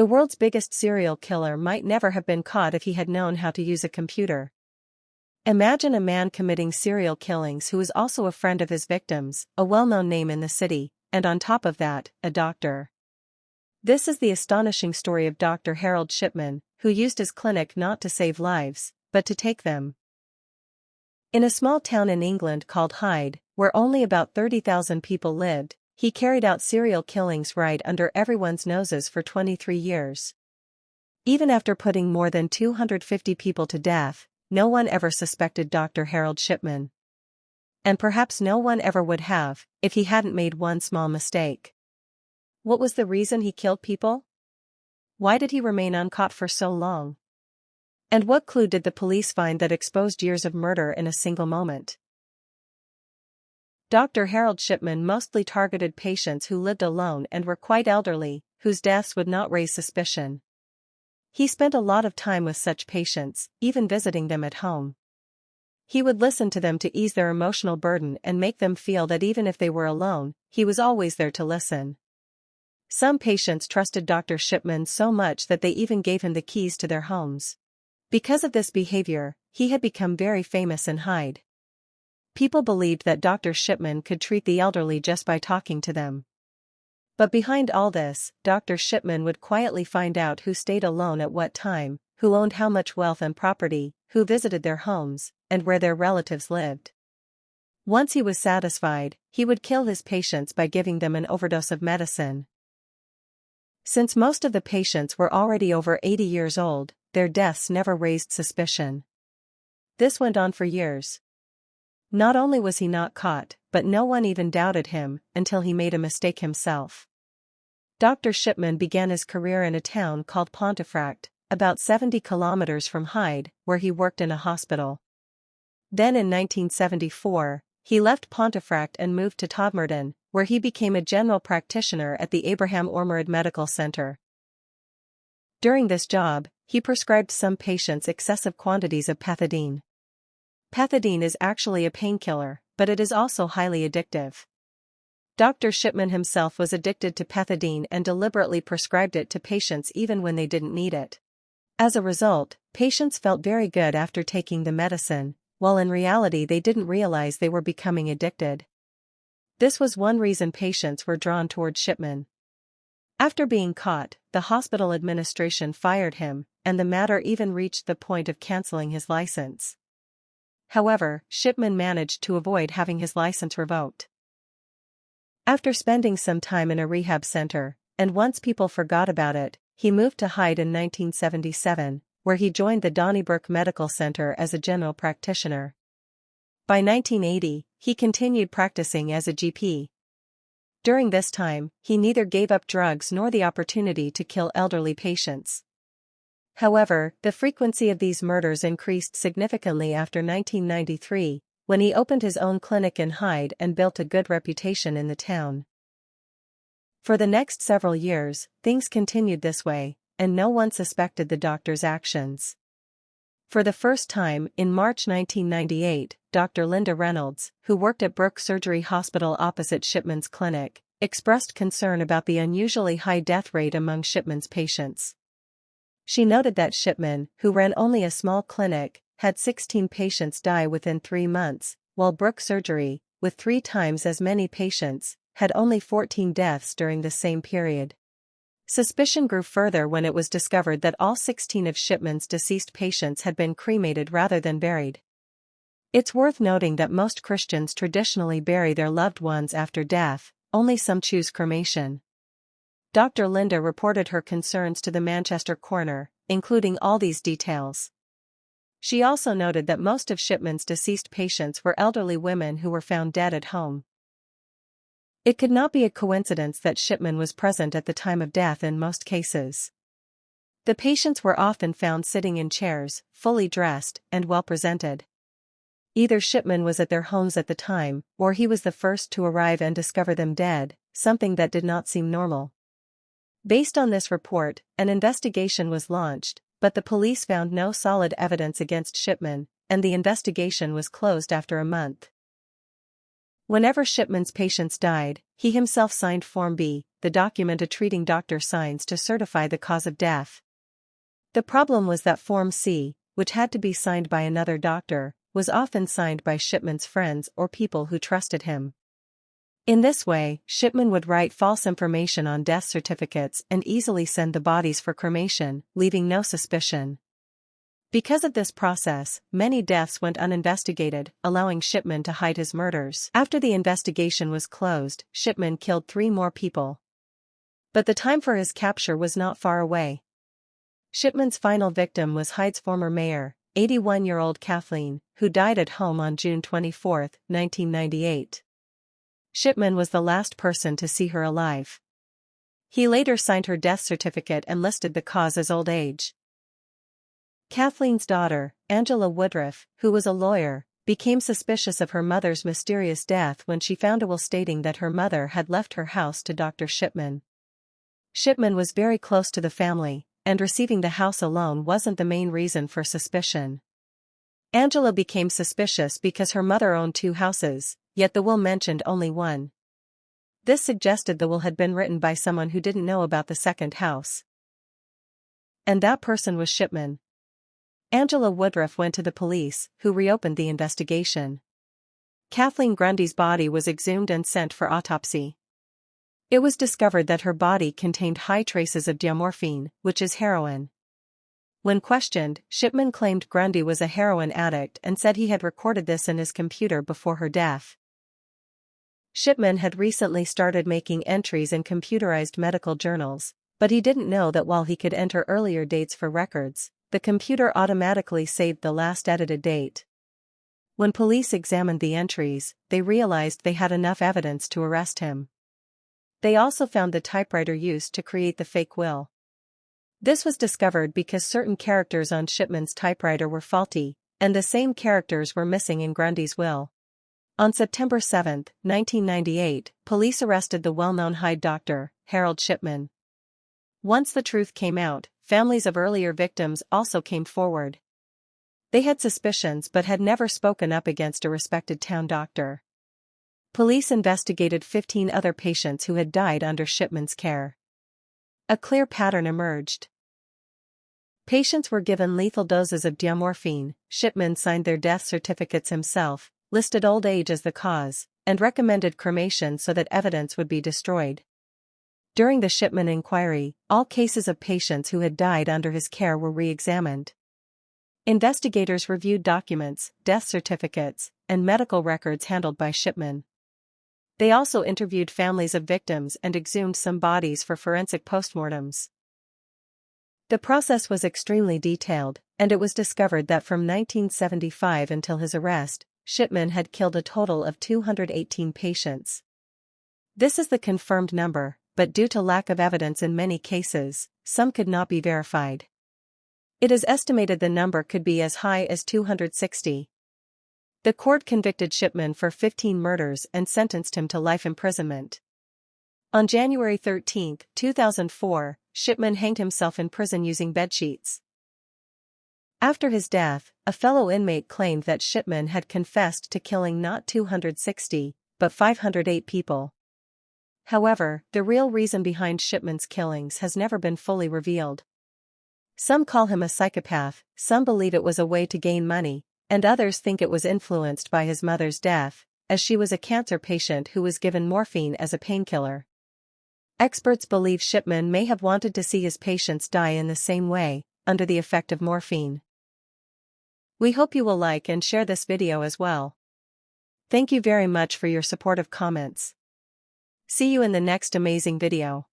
The world's biggest serial killer might never have been caught if he had known how to use a computer. Imagine a man committing serial killings who is also a friend of his victims, a well-known name in the city, and on top of that, a doctor. This is the astonishing story of Dr. Harold Shipman, who used his clinic not to save lives, but to take them. In a small town in England called Hyde, where only about 30,000 people lived, he carried out serial killings right under everyone's noses for 23 years. Even after putting more than 250 people to death, no one ever suspected Dr. Harold Shipman. And perhaps no one ever would have, if he hadn't made one small mistake. What was the reason he killed people? Why did he remain uncaught for so long? And what clue did the police find that exposed years of murder in a single moment? Dr. Harold Shipman mostly targeted patients who lived alone and were quite elderly, whose deaths would not raise suspicion. He spent a lot of time with such patients, even visiting them at home. He would listen to them to ease their emotional burden and make them feel that even if they were alone, he was always there to listen. Some patients trusted Dr. Shipman so much that they even gave him the keys to their homes. Because of this behavior, he had become very famous in Hyde. People believed that Dr. Shipman could treat the elderly just by talking to them. But behind all this, Dr. Shipman would quietly find out who stayed alone at what time, who owned how much wealth and property, who visited their homes, and where their relatives lived. Once he was satisfied, he would kill his patients by giving them an overdose of medicine. Since most of the patients were already over 80 years old, their deaths never raised suspicion. This went on for years. Not only was he not caught, but no one even doubted him until he made a mistake himself. Dr. Shipman began his career in a town called Pontefract, about 70 kilometers from Hyde, where he worked in a hospital. Then in 1974, he left Pontefract and moved to Todmorden, where he became a general practitioner at the Abraham Ormerod Medical Center. During this job, he prescribed some patients excessive quantities of pethidine. Pethidine is actually a painkiller, but it is also highly addictive. Dr. Shipman himself was addicted to pethidine and deliberately prescribed it to patients even when they didn't need it. As a result, patients felt very good after taking the medicine, while in reality they didn't realize they were becoming addicted. This was one reason patients were drawn toward Shipman. After being caught, the hospital administration fired him, and the matter even reached the point of canceling his license. However, Shipman managed to avoid having his license revoked. After spending some time in a rehab center, and once people forgot about it, he moved to Hyde in 1977, where he joined the Donnybrook Medical Center as a general practitioner. By 1980, he continued practicing as a GP. During this time, he neither gave up drugs nor the opportunity to kill elderly patients. However, the frequency of these murders increased significantly after 1993, when he opened his own clinic in Hyde and built a good reputation in the town. For the next several years, things continued this way, and no one suspected the doctor's actions. For the first time, in March 1998, Dr. Linda Reynolds, who worked at Brooke Surgery Hospital opposite Shipman's clinic, expressed concern about the unusually high death rate among Shipman's patients. She noted that Shipman, who ran only a small clinic, had 16 patients die within 3 months, while Brooke Surgery, with 3 times as many patients, had only 14 deaths during the same period. Suspicion grew further when it was discovered that all 16 of Shipman's deceased patients had been cremated rather than buried. It's worth noting that most Christians traditionally bury their loved ones after death, only some choose cremation. Dr. Linda reported her concerns to the Manchester coroner, including all these details. She also noted that most of Shipman's deceased patients were elderly women who were found dead at home. It could not be a coincidence that Shipman was present at the time of death in most cases. The patients were often found sitting in chairs, fully dressed, and well presented. Either Shipman was at their homes at the time, or he was the first to arrive and discover them dead, something that did not seem normal. Based on this report, an investigation was launched, but the police found no solid evidence against Shipman, and the investigation was closed after a month. Whenever Shipman's patients died, he himself signed Form B, the document a treating doctor signs to certify the cause of death. The problem was that Form C, which had to be signed by another doctor, was often signed by Shipman's friends or people who trusted him. In this way, Shipman would write false information on death certificates and easily send the bodies for cremation, leaving no suspicion. Because of this process, many deaths went uninvestigated, allowing Shipman to hide his murders. After the investigation was closed, Shipman killed 3 more people. But the time for his capture was not far away. Shipman's final victim was Hyde's former mayor, 81-year-old Kathleen, who died at home on June 24, 1998. Shipman was the last person to see her alive. He later signed her death certificate and listed the cause as old age. Kathleen's daughter, Angela Woodruff, who was a lawyer, became suspicious of her mother's mysterious death when she found a will stating that her mother had left her house to Dr. Shipman. Shipman was very close to the family, and receiving the house alone wasn't the main reason for suspicion. Angela became suspicious because her mother owned 2 houses, yet the will mentioned only one. This suggested the will had been written by someone who didn't know about the second house. And that person was Shipman. Angela Woodruff went to the police, who reopened the investigation. Kathleen Grundy's body was exhumed and sent for autopsy. It was discovered that her body contained high traces of diamorphine, which is heroin. When questioned, Shipman claimed Grundy was a heroin addict and said he had recorded this in his computer before her death. Shipman had recently started making entries in computerized medical journals, but he didn't know that while he could enter earlier dates for records, the computer automatically saved the last edited date. When police examined the entries, they realized they had enough evidence to arrest him. They also found the typewriter used to create the fake will. This was discovered because certain characters on Shipman's typewriter were faulty, and the same characters were missing in Grundy's will. On September 7, 1998, police arrested the well-known Hyde doctor, Harold Shipman. Once the truth came out, families of earlier victims also came forward. They had suspicions but had never spoken up against a respected town doctor. Police investigated 15 other patients who had died under Shipman's care. A clear pattern emerged. Patients were given lethal doses of diamorphine. Shipman signed their death certificates himself, listed old age as the cause, and recommended cremation so that evidence would be destroyed. During the Shipman inquiry, all cases of patients who had died under his care were re-examined. Investigators reviewed documents, death certificates, and medical records handled by Shipman. They also interviewed families of victims and exhumed some bodies for forensic postmortems. The process was extremely detailed, and it was discovered that from 1975 until his arrest, Shipman had killed a total of 218 patients. This is the confirmed number, but due to lack of evidence in many cases, some could not be verified. It is estimated the number could be as high as 260. The court convicted Shipman for 15 murders and sentenced him to life imprisonment. On January 13, 2004, Shipman hanged himself in prison using bedsheets. After his death, a fellow inmate claimed that Shipman had confessed to killing not 260, but 508 people. However, the real reason behind Shipman's killings has never been fully revealed. Some call him a psychopath, some believe it was a way to gain money, and others think it was influenced by his mother's death, as she was a cancer patient who was given morphine as a painkiller. Experts believe Shipman may have wanted to see his patients die in the same way, under the effect of morphine. We hope you will like and share this video as well. Thank you very much for your supportive comments. See you in the next amazing video.